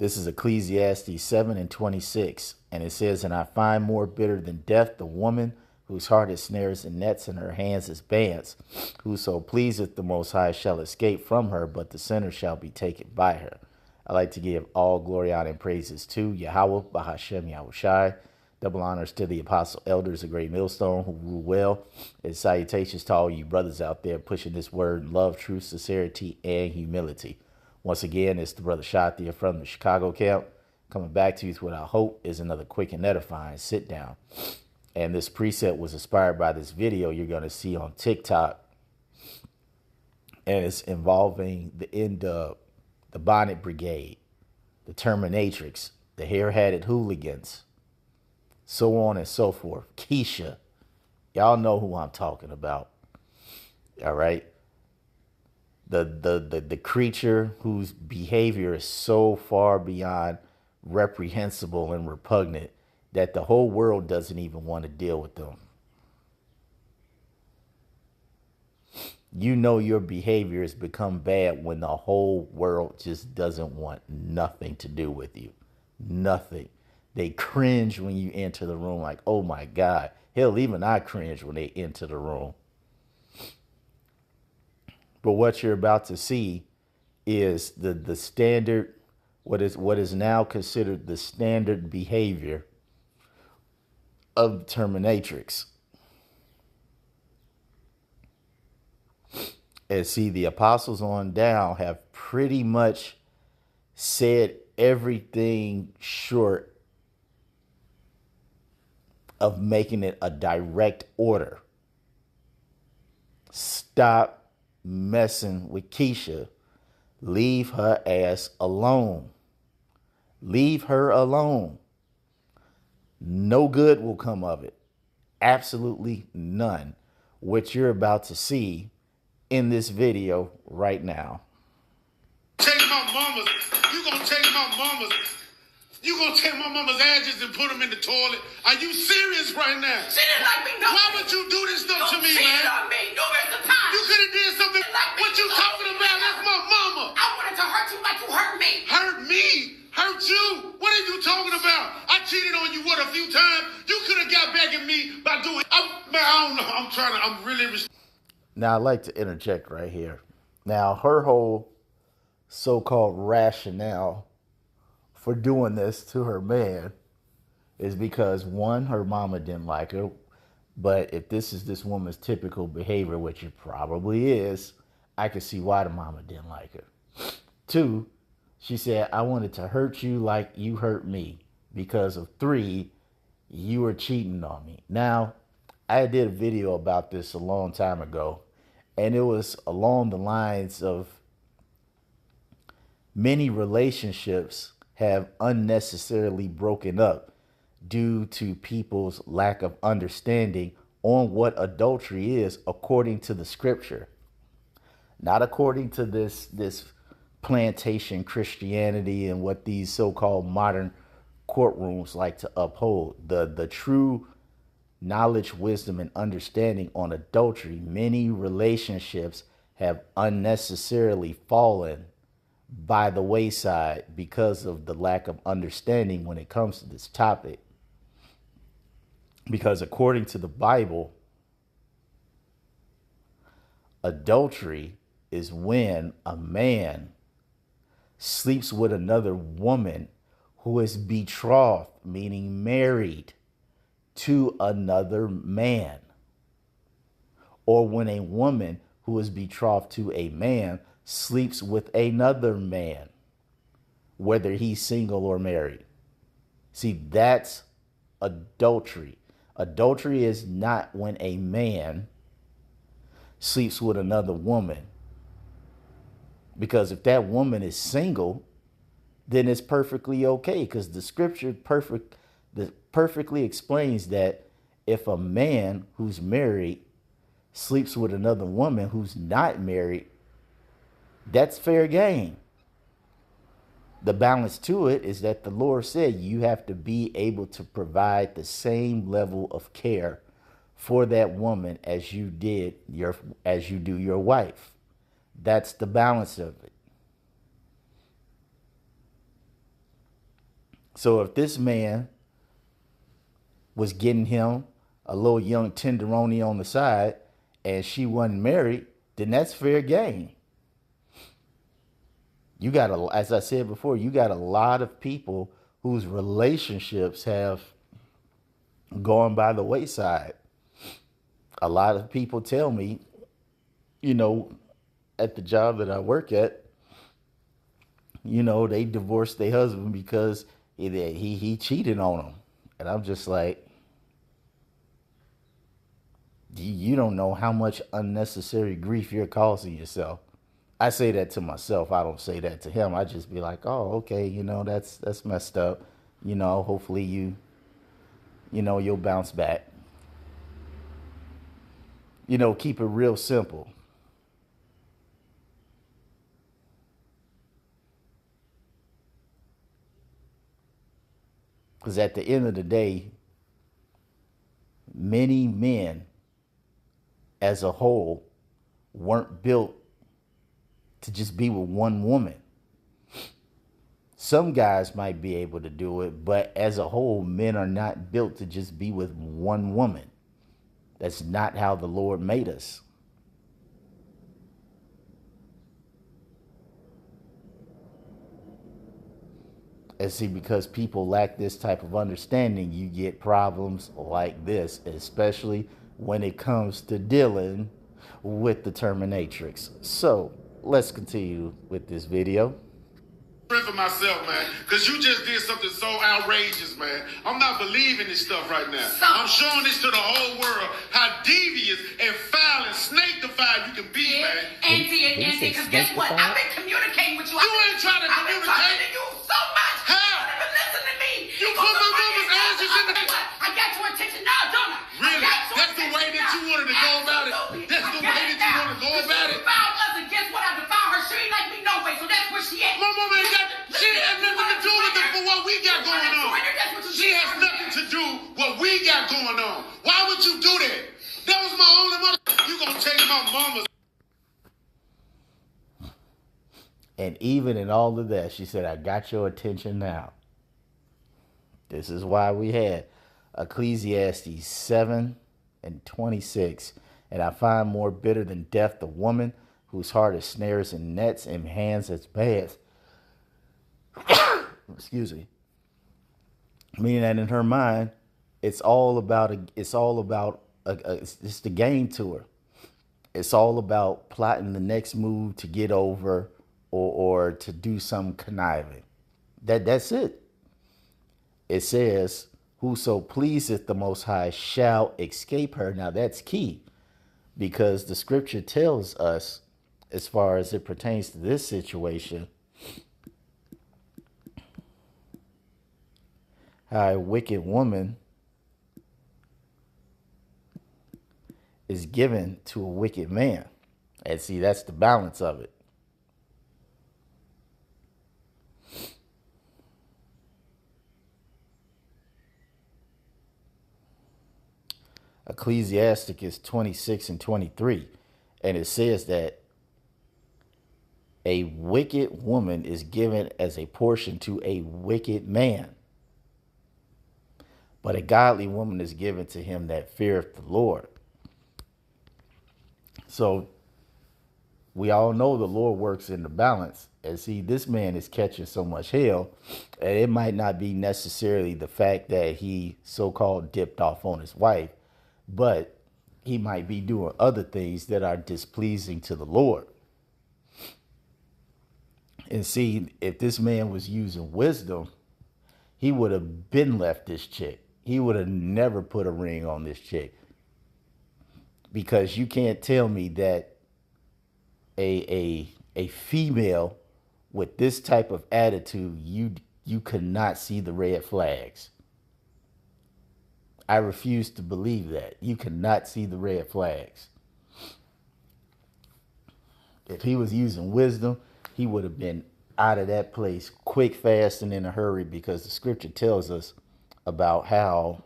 This is Ecclesiastes 7:26. And it says, "And I find more bitter than death the woman whose heart is snares and nets, and her hands is bands. Whoso pleaseth the Most High shall escape from her, but the sinner shall be taken by her." I like to give all glory, honor, and praises to Yahweh, Bahashem, Yahushai. Double honors to the apostle elders of Great Millstone who rule well. And salutations to all you brothers out there pushing this word, love, truth, sincerity, and humility. Once again, it's the brother Shathia from the Chicago camp, coming back to you with what I hope is another quick and edifying sit down. And this preset was inspired by this video you're going to see on TikTok. And it's involving the N-Dub, the Bonnet Brigade, the Terminatrix, the Hair-Hatted Hooligans, so on and so forth. Keisha, y'all know who I'm talking about. All right. The creature whose behavior is so far beyond reprehensible and repugnant that the whole world doesn't even want to deal with them. You know your behavior has become bad when the whole world just doesn't want nothing to do with you. Nothing. They cringe when you enter the room like, oh my God. Hell, even I cringe when they enter the room. But what you're about to see is the standard, what is now considered the standard behavior of the Terminatrix. And see, the apostles on down have pretty much said everything short of making it a direct order. Stop messing with Keisha. Leave her ass alone. Leave her alone. No good will come of it. Absolutely none. What you're about to see in this video right now. Take my mama's. You gonna take my mama's. You gonna take my mama's ashes and put them in the toilet? Are you serious right now? She didn't like me. No. Why would you do this stuff to me, she man? She on me numerous of times. You could have did something. Like what you talking about? That's my mama. I wanted to hurt you like you hurt me. Hurt me? Hurt you? What are you talking about? I cheated on you, what, a few times? You could have got back at me by doing... Man, I don't know. I'm really... Now, I'd like to interject right here. Now, her whole so-called rationale for doing this to her man is because, one, her mama didn't like her. But if this is this woman's typical behavior, which it probably is, I can see why the mama didn't like her. Two, she said, I wanted to hurt you like you hurt me. Because of three, you were cheating on me. Now, I did a video about this a long time ago, and it was along the lines of many relationships have unnecessarily broken up due to people's lack of understanding on what adultery is according to the scripture. Not according to this plantation Christianity and what these so-called modern courtrooms like to uphold. The true knowledge, wisdom, and understanding on adultery. Many relationships have unnecessarily fallen by the wayside because of the lack of understanding when it comes to this topic. Because according to the Bible, adultery is when a man sleeps with another woman who is betrothed, meaning married to another man. Or when a woman who is betrothed to a man sleeps with another man, whether he's single or married. See, that's adultery. Adultery is not when a man sleeps with another woman. Because if that woman is single, then it's perfectly okay. Because the scripture perfectly explains that if a man who's married sleeps with another woman who's not married, that's fair game. The balance to it is that the Lord said you have to be able to provide the same level of care for that woman as you do your wife. That's the balance of it. So if this man was getting him a little young tenderoni on the side and she wasn't married, then that's fair game. You got as I said before, you got a lot of people whose relationships have gone by the wayside. A lot of people tell me, at the job that I work at, they divorced their husband because he cheated on them. And I'm just like, you don't know how much unnecessary grief you're causing yourself. I say that to myself. I don't say that to him. I just be like, oh, okay, that's messed up. Hopefully you'll bounce back. Keep it real simple. Because at the end of the day, many men as a whole weren't built to just be with one woman. Some guys might be able to do it, but as a whole, men are not built to just be with one woman. That's not how the Lord made us. And see, because people lack this type of understanding, you get problems like this, especially when it comes to dealing with the Terminatrix. So let's continue with this video. For myself, man, because you just did something so outrageous, man. I'm not believing this stuff right now. I'm showing this to the whole world how devious and foul and snake-defied you can be, man. Auntie, because guess what? I've been communicating with you. You ain't trying to I've been talking to you so much. How? You never listen to me. You put my mama's ashes in the... I got your attention now, don't I? Really? That's the way that you wanted to go about it? That's the way that you want to go about it? Defiled us, and guess what? I defiled her. She ain't like me no way, so that's where she at. My mama ain't got... She has nothing to do with it for what we got going on. She has nothing to do what we got going on. Why would you do that? That was my only mother. You gonna take my mama's... And even in all of that, she said, I got your attention now. This is why we had Ecclesiastes 7:26. And I find more bitter than death the woman whose heart is snares and nets and hands as bads. Excuse me. Meaning that in her mind, it's the game to her. It's all about plotting the next move to get over or to do some conniving. That's it. It says, whoso pleaseth the Most High shall escape her. Now that's key, because the scripture tells us, as far as it pertains to this situation, how a wicked woman is given to a wicked man. And see, that's the balance of it. Ecclesiasticus 26:23, and it says that a wicked woman is given as a portion to a wicked man, but a godly woman is given to him that feareth the Lord. So we all know the Lord works in the balance. And see, this man is catching so much hell, and it might not be necessarily the fact that he so-called dipped off on his wife, but he might be doing other things that are displeasing to the Lord. And see, if this man was using wisdom, he would have been left this chick. He would have never put a ring on this chick. Because you can't tell me that a female with this type of attitude, you could not see the red flags. I refuse to believe that. You cannot see the red flags. If he was using wisdom, he would have been out of that place quick, fast, and in a hurry, because the scripture tells us about how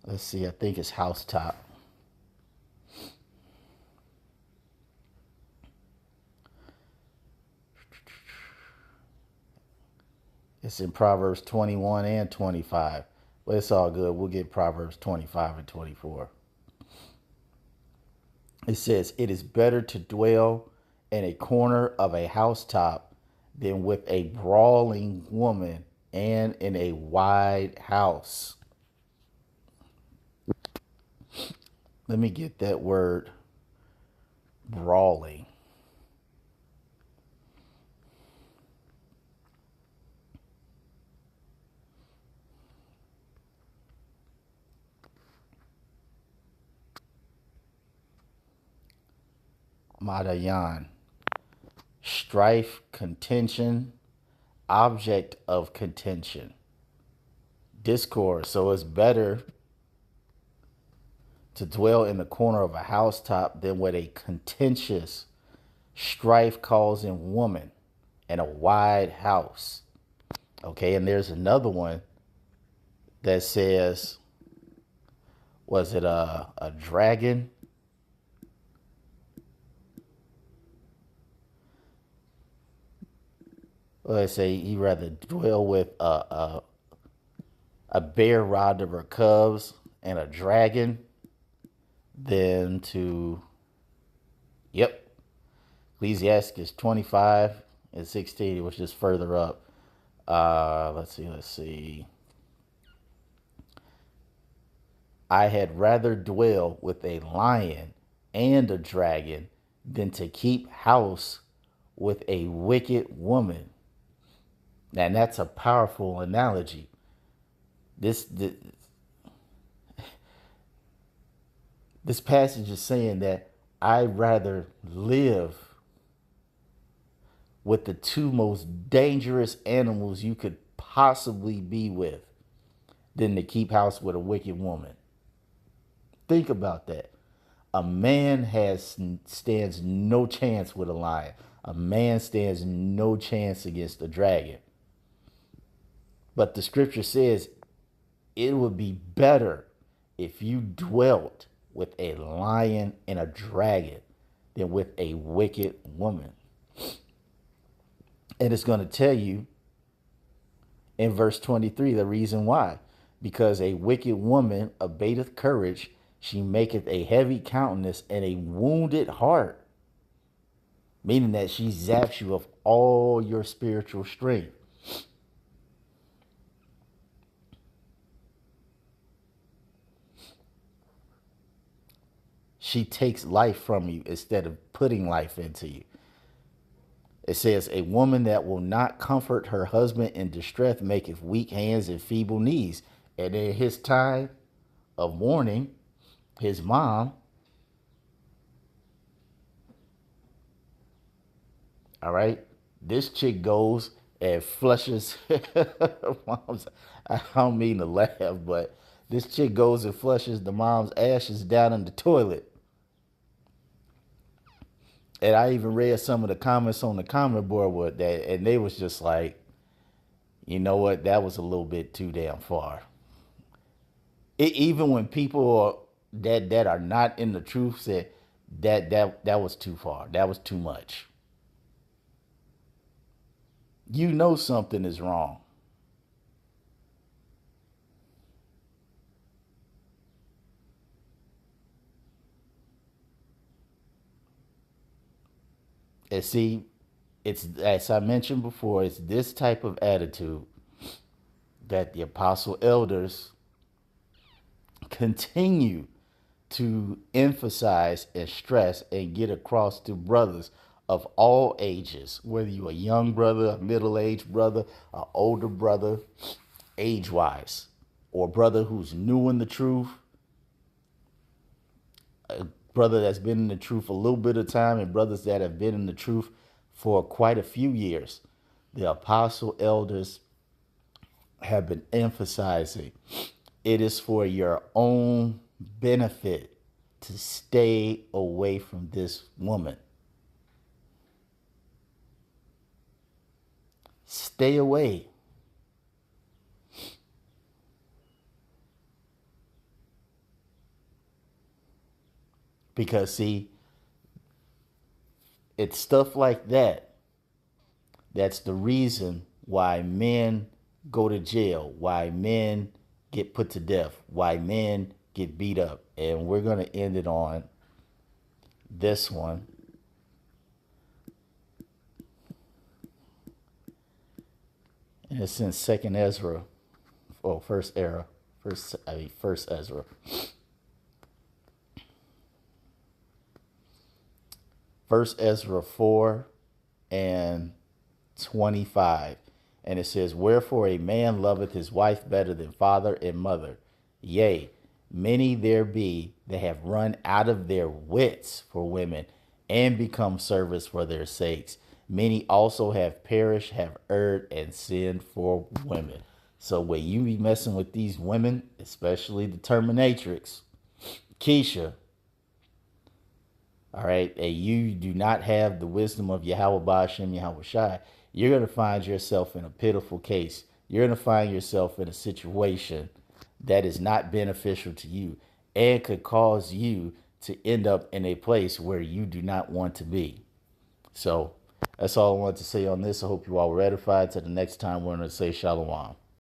let's see, I think it's Housetop. It's in Proverbs 21 and 25. But it's all good. We'll get Proverbs 25 and 24. It says, it is better to dwell in a corner of a housetop than with a brawling woman and in a wide house. Let me get that word, brawling. Madayan. Strife, contention, object of contention. Discord. So it's better to dwell in the corner of a housetop than with a contentious, strife causing woman in a wide house. Okay, and there's another one that says, was it a dragon? Well, let's say he rather dwell with a bear robbed of her cubs and a dragon than to, yep, Ecclesiastes 25 and 16, which is further up. Let's see. I had rather dwell with a lion and a dragon than to keep house with a wicked woman. And that's a powerful analogy. This passage is saying that I'd rather live with the two most dangerous animals you could possibly be with than to keep house with a wicked woman. Think about that. A man stands no chance with a lion. A man stands no chance against a dragon. But the scripture says it would be better if you dwelt with a lion and a dragon than with a wicked woman. And it's going to tell you in verse 23 the reason why. Because a wicked woman abateth courage, she maketh a heavy countenance and a wounded heart. Meaning that she zaps you of all your spiritual strength. She takes life from you instead of putting life into you. It says, a woman that will not comfort her husband in distress maketh weak hands and feeble knees. And in his time of mourning, his mom, all right, this chick goes and flushes. I don't mean to laugh, but this chick goes and flushes the mom's ashes down in the toilet. And I even read some of the comments on the comment board with that, and they was just like, you know what, that was a little bit too damn far. Even when people that are not in the truth said that was too far, that was too much. You know something is wrong. And see, it's, as I mentioned before, it's this type of attitude that the apostle elders continue to emphasize and stress and get across to brothers of all ages, whether you're a young brother, a middle-aged brother, an older brother, age-wise, or a brother who's new in the truth, a brother that's been in the truth a little bit of time, and brothers that have been in the truth for quite a few years. The apostle elders have been emphasizing it is for your own benefit to stay away from this woman. Stay away. Because, see, it's stuff like that that's the reason why men go to jail, why men get put to death, why men get beat up. And we're going to end it on this one. And it's in Second Ezra, First Ezra. First Ezra 4:25. And it says, wherefore a man loveth his wife better than father and mother. Yea, many there be that have run out of their wits for women and become servants for their sakes. Many also have perished, have erred, and sinned for women. So when you be messing with these women, especially the Terminatrix, Keisha, all right, and you do not have the wisdom of Yahweh Ba'ashem Yahweh Shai, you're going to find yourself in a pitiful case. You're going to find yourself in a situation that is not beneficial to you and could cause you to end up in a place where you do not want to be. So that's all I wanted to say on this. I hope you all were edified. Till the next time, we're going to say Shalom.